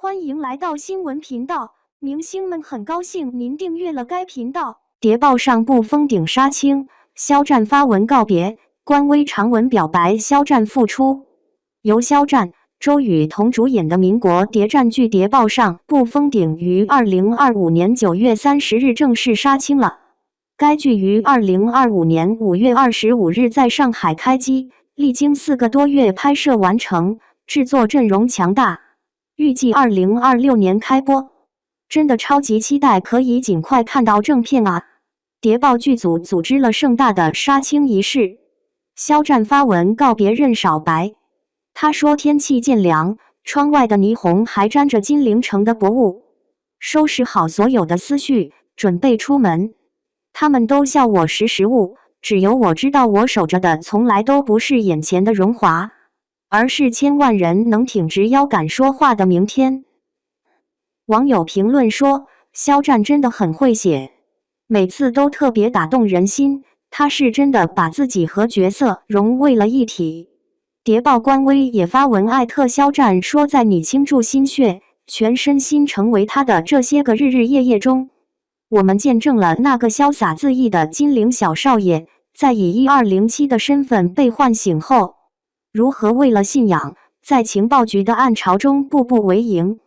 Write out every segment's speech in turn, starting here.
欢迎来到新闻频道，明星们很高兴您订阅了该频道。谍报上部封顶杀青，肖战发文告别，官微长文表白肖战复出。由肖战、周雨彤主演的民国谍战剧《谍报上部封顶》于2025年9月30日正式杀青了。该剧于2025年5月25日在上海开机，历经4个多月拍摄完成，制作阵容强大。预计2026年开播，真的超级期待可以尽快看到正片啊！谍报剧组组织了盛大的杀青仪式，肖战发文告别任少白。他说天气渐凉，窗外的霓虹还沾着金陵城的薄雾，收拾好所有的思绪，准备出门。他们都笑我识时务，只有我知道我守着的从来都不是眼前的荣华，而是千万人能挺直腰杆说话的明天。网友评论说，肖战真的很会写，每次都特别打动人心，他是真的把自己和角色融为了一体。谍报官微也发文艾特肖战说，在你倾注心血、全身心成为他的这些个日日夜夜中，我们见证了那个潇洒恣意的金陵小少爷，在以1207的身份被唤醒后，如何为了信仰，在情报局的暗潮中步步为营。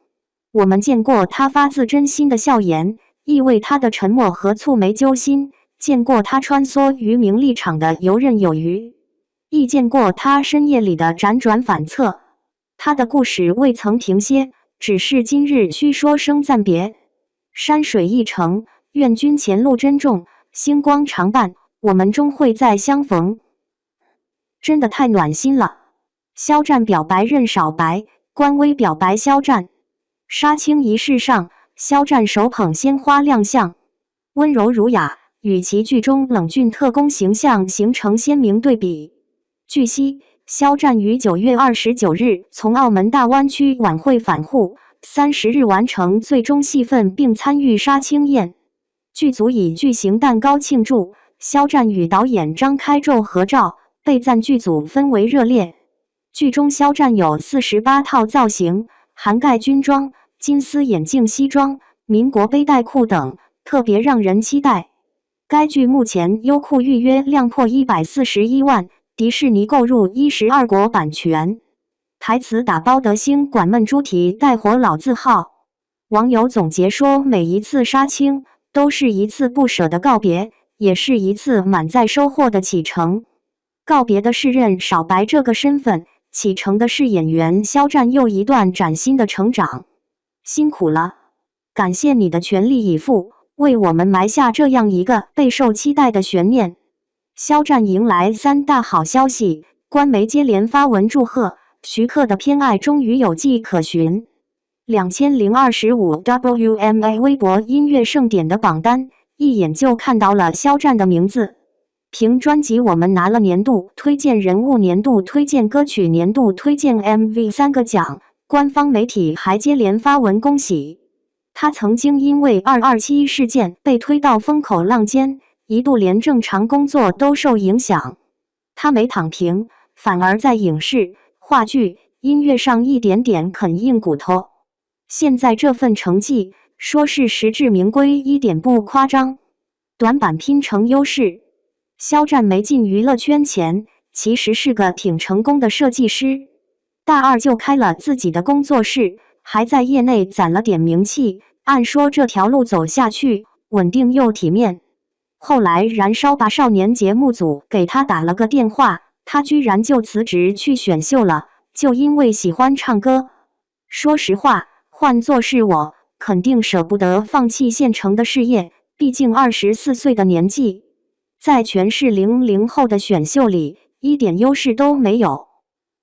我们见过他发自真心的笑颜，亦为他的沉默和蹙眉揪心；见过他穿梭于名利场的游刃有余，亦见过他深夜里的辗转反侧。他的故事未曾停歇，只是今日须说声暂别。山水一程，愿君前路珍重，星光常伴，我们终会再相逢。真的太暖心了！肖战表白任少白，官微表白肖战。杀青仪式上，肖战手捧鲜花亮相，温柔儒雅，与其剧中冷峻特工形象形成鲜明对比。据悉，肖战于9月29日从澳门大湾区晚会返沪，30日完成最终戏份并参与杀青宴。剧组以巨型蛋糕庆祝，肖战与导演张开宙合照，被赞剧组氛围热烈。剧中肖战有48套造型，涵盖军装、金丝眼镜、西装、民国背带裤等，特别让人期待。该剧目前优酷预约量破141万，迪士尼购入12国版权。台词打包德兴管闷猪蹄带活老字号。网友总结说，每一次杀青都是一次不舍的告别，也是一次满载收获的启程。告别的是任少白这个身份，启程的是演员肖战又一段崭新的成长。辛苦了，感谢你的全力以赴，为我们埋下这样一个备受期待的悬念。肖战迎来3大好消息，官媒接连发文祝贺，徐克的偏爱终于有迹可循。2025 WMA 微博音乐盛典的榜单，一眼就看到了肖战的名字。凭专辑我们拿了年度推荐人物、年度推荐歌曲、年度推荐 MV 3个奖，官方媒体还接连发文恭喜。他曾经因为227事件被推到风口浪尖，一度连正常工作都受影响。他没躺平，反而在影视、话剧、音乐上一点点啃硬骨头。现在这份成绩，说是实至名归一点不夸张。短板拼成优势。肖战没进娱乐圈前，其实是个挺成功的设计师。大二就开了自己的工作室，还在业内攒了点名气。按说这条路走下去，稳定又体面。后来燃烧吧少年节目组给他打了个电话，他居然就辞职去选秀了，就因为喜欢唱歌。说实话，换作是我，肯定舍不得放弃现成的事业，毕竟24岁的年纪，在全是00后的选秀里，一点优势都没有。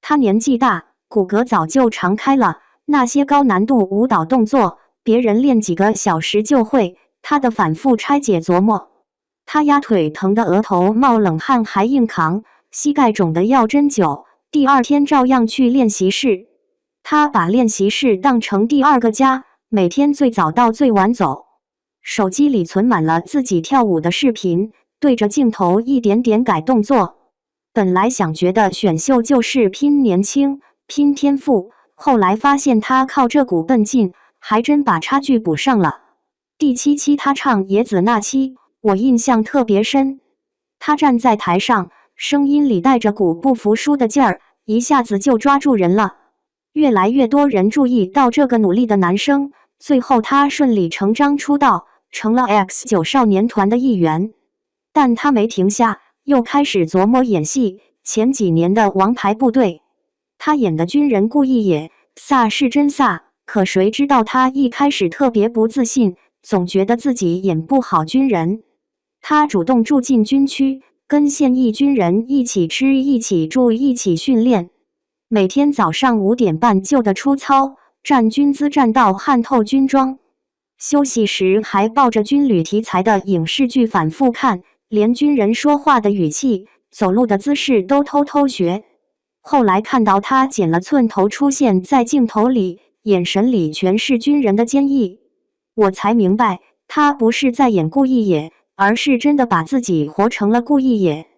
他年纪大，骨骼早就长开了，那些高难度舞蹈动作，别人练几个小时就会，他的反复拆解琢磨。他压腿疼的额头冒冷汗还硬扛，膝盖肿的要针灸，第二天照样去练习室。他把练习室当成第二个家，每天最早到最晚走。手机里存满了自己跳舞的视频，对着镜头一点点改动作。本来想觉得选秀就是拼年轻、拼天赋，后来发现他靠这股奔劲，还真把差距补上了。第7期他唱《野子》那期，我印象特别深。他站在台上，声音里带着股不服输的劲儿，一下子就抓住人了。越来越多人注意到这个努力的男生，最后他顺理成章出道，成了 X9 少年团的一员。但他没停下，又开始琢磨演戏。前几年的《王牌部队》，他演的军人顾一野，飒是真飒，可谁知道他一开始特别不自信，总觉得自己演不好军人。他主动住进军区，跟现役军人一起吃、一起住、一起训练，每天早上5点半就得出操，站军姿站到汗透军装。休息时还抱着军旅题材的影视剧反复看，连军人说话的语气、走路的姿势都偷偷学。后来看到他剪了寸头出现在镜头里，眼神里全是军人的坚毅，我才明白他不是在演顾一野，而是真的把自己活成了顾一野。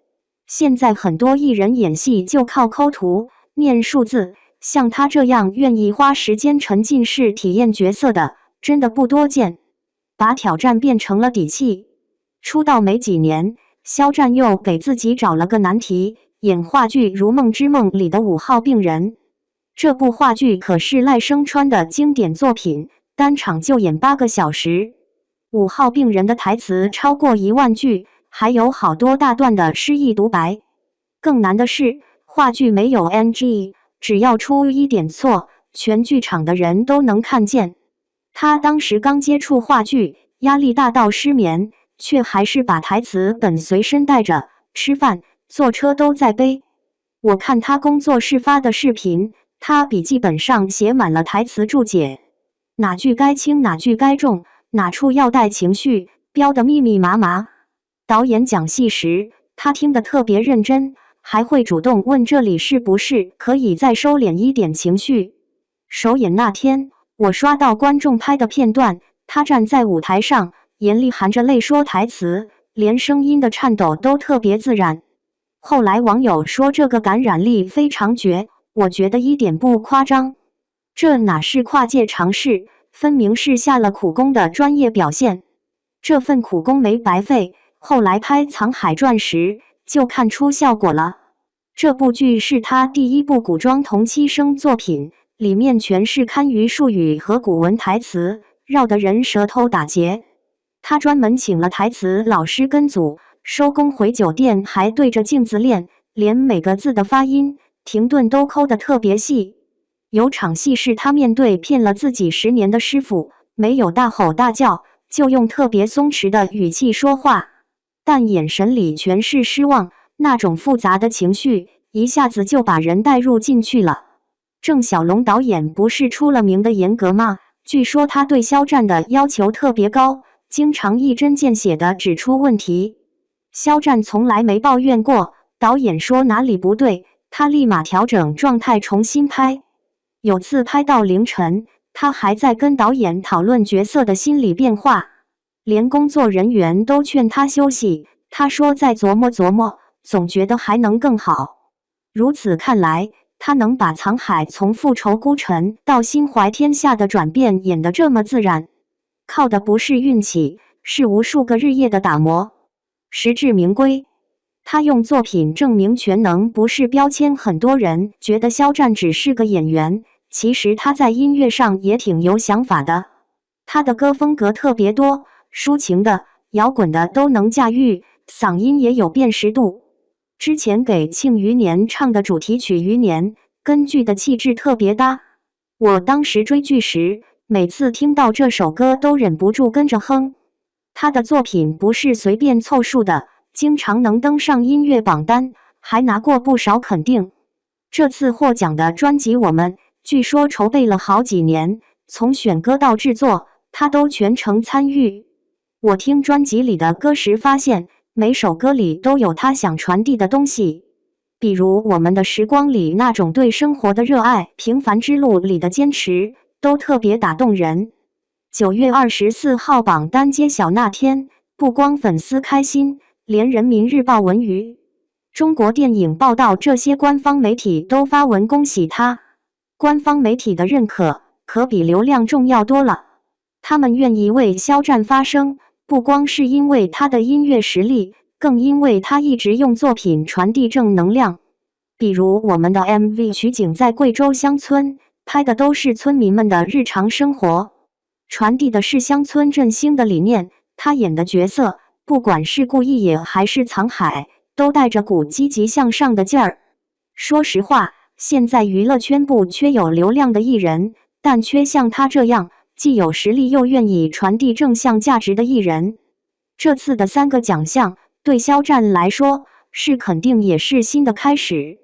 现在很多艺人演戏就靠抠图、念数字，像他这样愿意花时间沉浸式体验角色的，真的不多见。把挑战变成了底气。出道没几年，肖战又给自己找了个难题，演话剧《如梦之梦》里的5号病人。这部话剧可是赖声川的经典作品，单场就演8个小时。5号病人的台词超过1万句，还有好多大段的诗意独白。更难的是，话剧没有 NG， 只要出一点错，全剧场的人都能看见。他当时刚接触话剧，压力大到失眠，却还是把台词本随身带着，吃饭、坐车都在背。我看他工作室发的视频，他笔记本上写满了台词注解，哪句该轻哪句该重，哪处要带情绪，标得密密麻麻。导演讲戏时，他听得特别认真，还会主动问这里是不是可以再收敛一点情绪。首演那天，我刷到观众拍的片段，他站在舞台上，眼里含着泪说台词，连声音的颤抖都特别自然。后来网友说这个感染力非常绝，我觉得一点不夸张。这哪是跨界尝试，分明是下了苦功的专业表现。这份苦功没白费，后来拍《藏海传》时就看出效果了。这部剧是他第1部古装同期声作品，里面全是堪舆术语和古文台词，绕得人舌头打结。他专门请了台词老师跟组，收工回酒店还对着镜子练，连每个字的发音、停顿都抠得特别细。有场戏是他面对骗了自己10年的师傅，没有大吼大叫，就用特别松弛的语气说话，但眼神里全是失望，那种复杂的情绪一下子就把人带入进去了。郑晓龙导演不是出了名的严格吗？据说他对肖战的要求特别高，经常一针见血地指出问题。肖战从来没抱怨过，导演说哪里不对，他立马调整状态重新拍。有次拍到凌晨，他还在跟导演讨论角色的心理变化，连工作人员都劝他休息，他说再琢磨琢磨，总觉得还能更好。如此看来，他能把藏海从复仇孤臣到心怀天下的转变演得这么自然，靠的不是运气，是无数个日夜的打磨。实至名归，他用作品证明全能不是标签。很多人觉得肖战只是个演员，其实他在音乐上也挺有想法的。他的歌风格特别多，抒情的、摇滚的都能驾驭，嗓音也有辨识度。之前给《庆余年》唱的主题曲《余年》，跟剧的气质特别搭。我当时追剧时，每次听到这首歌都忍不住跟着哼。他的作品不是随便凑数的，经常能登上音乐榜单，还拿过不少肯定。这次获奖的专辑《我们》，据说筹备了好几年，从选歌到制作，他都全程参与。我听专辑里的歌时发现，每首歌里都有他想传递的东西，比如《我们的时光》里那种对生活的热爱，《平凡之路》里的坚持，都特别打动人。9月24号榜单揭晓那天，不光粉丝开心，连人民日报、文娱、中国电影报道这些官方媒体都发文恭喜他。官方媒体的认可可比流量重要多了。他们愿意为肖战发声，不光是因为他的音乐实力，更因为他一直用作品传递正能量。比如我们的 MV 取景在贵州乡村，拍的都是村民们的日常生活，传递的是乡村振兴的理念。他演的角色，不管是顾一野还是藏海，都带着股积极向上的劲儿。说实话，现在娱乐圈不缺有流量的艺人，但缺像他这样既有实力又愿意传递正向价值的艺人。这次的3个奖项对肖战来说是肯定也是新的开始。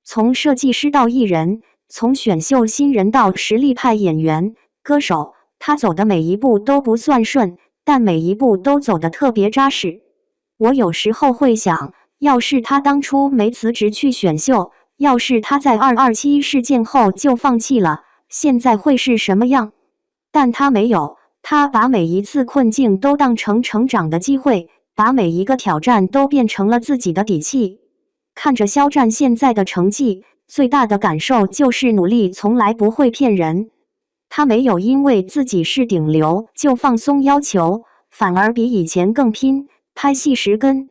从设计师到艺人，从选秀新人到实力派演员、歌手，他走的每一步都不算顺，但每一步都走得特别扎实。我有时候会想，要是他当初没辞职去选秀，要是他在227事件后就放弃了，现在会是什么样？但他没有，他把每一次困境都当成成长的机会，把每一个挑战都变成了自己的底气。看着肖战现在的成绩，最大的感受就是努力从来不会骗人。他没有因为自己是顶流就放松要求，反而比以前更拼，拍戏时跟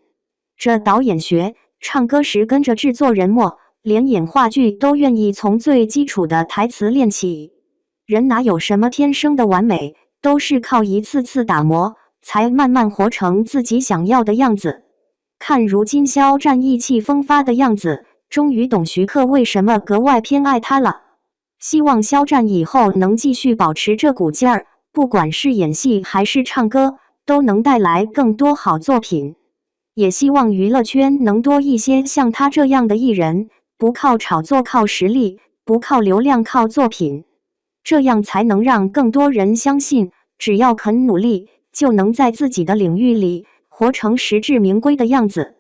着导演学，唱歌时跟着制作人默，连演话剧都愿意从最基础的台词练起。人哪有什么天生的完美，都是靠一次次打磨，才慢慢活成自己想要的样子。看如今肖战意气风发的样子，终于懂徐克为什么格外偏爱他了。希望肖战以后能继续保持这股劲儿，不管是演戏还是唱歌，都能带来更多好作品。也希望娱乐圈能多一些像他这样的艺人，不靠炒作靠实力，不靠流量靠作品，这样才能让更多人相信，只要肯努力，就能在自己的领域里活成实至名归的样子。